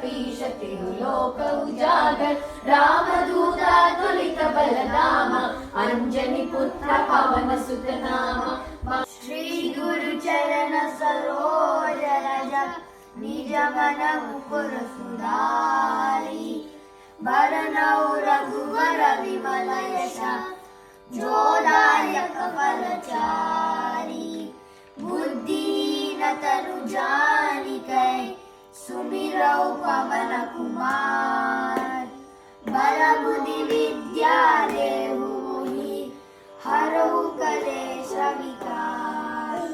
कपीशति लोक उजागर रामदूतातुलित बलधाम अंजनी पुत्र पवन सुत नाम श्री गुरु चरण सरोज रज निज मन मुकुर सुधारी भरनौ रघुवर विमल यश जोदायक फलचारी बुद्धिहीन तनु जानिकै सुमिरौ पवन कुमार बल बुद्धि विद्या देहु मोहि हरहु कलेश विकार।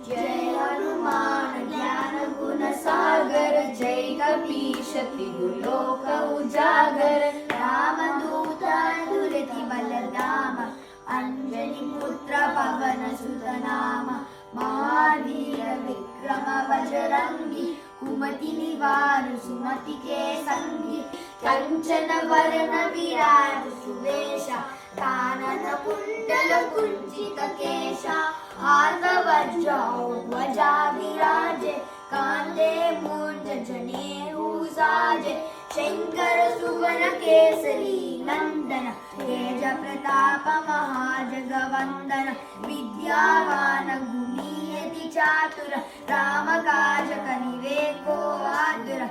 जय हनुमान ज्ञान गुण सागर जय कपीशति लोक उजागर रामदूत अतुलित बलधाम अंजनी पुत्र पवन सुत नाम महावीर विक्रम बजरंगी कुमति निवार सुमति के संगी कंचन वरण विराज सुवेश कानन कुंडल कुंचित केशा हाथ वज्र ध्वजा विराजे कांधे मूंज जनेऊ साजे शंकर सुवन केसरी नंदन तेज प्रताप महाजगवंदन विद्यावान गुणी यति चातुर राम काज करिवे को आतुर।